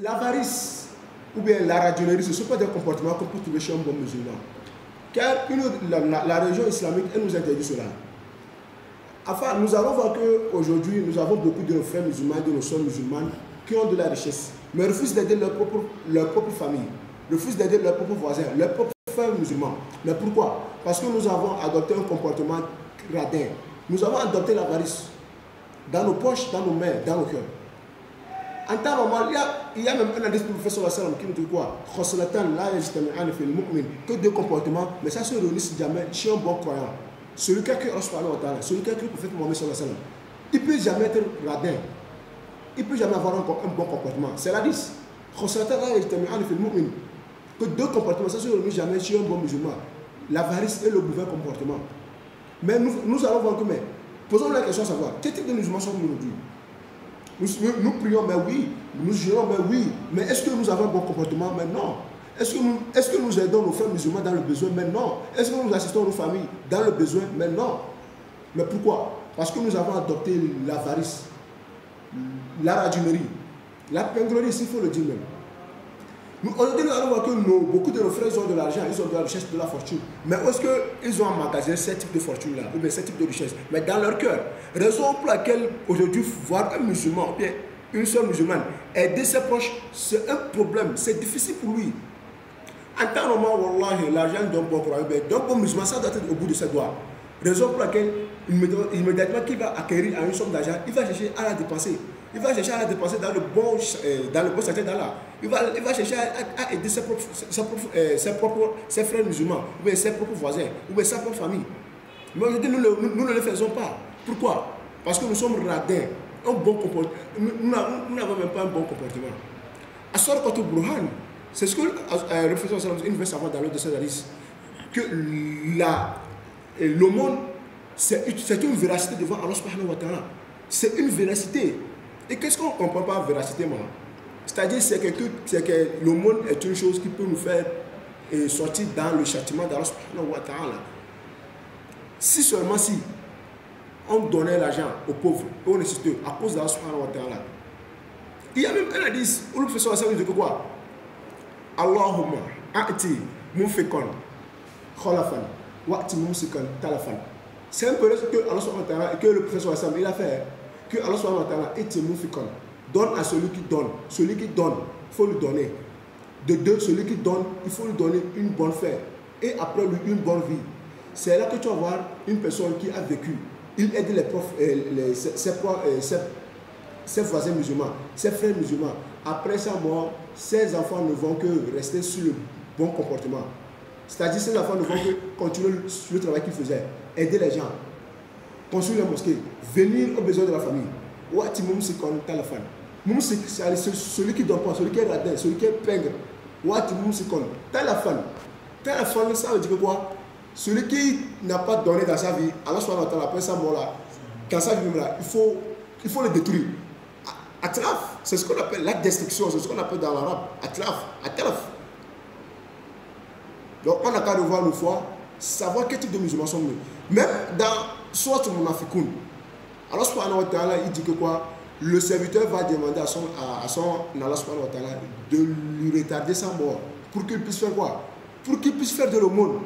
l'avarice ou bien la radionnerie, ce ne sont pas des comportements qu'on peut trouver chez un bon musulman. Car la religion islamique, elle nous interdit cela. Enfin, nous allons voir qu'aujourd'hui, nous avons beaucoup de nos frères musulmans, de nos soeurs musulmanes qui ont de la richesse, mais refusent d'aider leur propre famille, refusent d'aider leurs propres voisins, leurs propres frères musulmans. Mais pourquoi? Parce que nous avons adopté un comportement radin. Nous avons adopté l'avarice dans nos poches, dans nos mains, dans nos cœurs. En temps normal, il y a même un hadith du prophète sallallahu alayhi wa sallam qui nous dit quoi? Que deux comportements, mais ça se réunit jamais chez un bon croyant. Celui qui a cru celui qui a cru le prophète Mohammed sallallahu alayhi wa sallam, il ne peut jamais être radin. Il ne peut jamais avoir un bon comportement. C'est l'hadith. Que deux comportements, ça se réunit jamais chez un bon musulman. L'avarice et le mauvais comportement. Mais nous allons voir que, mais posons la question à savoir, quel type de musulmans sommes-nous aujourd'hui? Nous prions, mais oui. Nous jurons, mais oui. Mais est-ce que nous avons un bon comportement? Mais non. Est-ce que nous aidons nos frères musulmans dans le besoin? Mais non. Est-ce que nous assistons nos familles dans le besoin? Mais non. Mais pourquoi? Parce que nous avons adopté l'avarice, la radionnerie, la pinglerie, s'il faut le dire même. Aujourd'hui, nous allons voir que beaucoup de nos frères ont de l'argent, ils ont de la richesse, de la fortune. Mais où est-ce qu'ils ont emmagasiné ce type de fortune-là, ou bien ce type de richesse? Mais dans leur cœur. Raison pour laquelle aujourd'hui, voir un musulman, ou bien une seule musulmane, aider ses proches, c'est un problème, c'est difficile pour lui. En temps normal, wallahi, l'argent d'un bon croyant, d'un bon musulman, ça doit être au bout de ses doigts. Raison pour laquelle, immédiatement qu'il va acquérir une somme d'argent, il va chercher à la dépenser. Il va chercher à la dépenser dans le bon sentier d'Allah. Il va chercher à aider ses frères musulmans, ou bien ses propres voisins, ou bien sa propre famille. Mais aujourd'hui, nous ne le faisons pas. Pourquoi? Parce que nous sommes radins. Un bon comportement. Nous n'avons même pas un bon comportement. Asor Koto Burhan, c'est ce que le professeur Salam veut savoir dans l'autre de ses hadiths. Que le monde, c'est une véracité devant Allah subhanahu wa ta'ala. C'est une véracité. Et qu'est-ce qu'on ne comprend pas véracité, moi? C'est-à-dire que le monde est une chose qui peut nous faire sortir dans le châtiment d'Allah subhanahu wa ta'ala. Si seulement si on donnait l'argent aux pauvres, et aux nécessiteux, à cause d'Allah subhanahu wa ta'ala. Il y a même un hadith où le professeur Hassan dit que quoi? Allahumma a'ti mufikon khalafan wa'ti mumsikan talafan. C'est un peu ce que Allah subhanahu wa ta'ala et que le professeur Hassan il a fait. Que Allah subhanahu wa ta'ala a'ti mufikon. Donne à celui qui donne. Celui qui donne, il faut lui donner. De deux, celui qui donne, il faut lui donner une bonne fête. Et après lui, une bonne vie. C'est là que tu vas voir une personne qui a vécu. Il aide les profs, ses voisins musulmans, ses frères musulmans. Après sa mort, ses enfants ne vont que rester sur le bon comportement. C'est-à-dire ses enfants ne vont que continuer le travail qu'ils faisaient. Aider les gens, construire les mosquées, venir aux besoins de la famille. Ouati Moumsik on Talafan. Moumsik, c'est celui qui ne donne pas, celui qui est radin, celui qui est pingre. Ouati Moumsik on Talafan. Talafan, ça veut dire quoi? Celui qui n'a pas donné dans sa vie, Allah subhanahu wa ta'ala, après sa mort là, dans sa vie là, il faut le détruire. Atraf, c'est ce qu'on appelle la destruction, c'est ce qu'on appelle dans l'arabe. Atraf. Donc on n'a qu'à revoir une fois, savoir quel type de musulmans sont nous. Même dans Surat Munafiqun, Allah subhanahu wa ta'ala, il dit que quoi? Le serviteur va demander à son Allah subhanahu wa ta'ala de lui retarder sa mort. Pour qu'il puisse faire quoi? Pour qu'il puisse faire de l'aumône.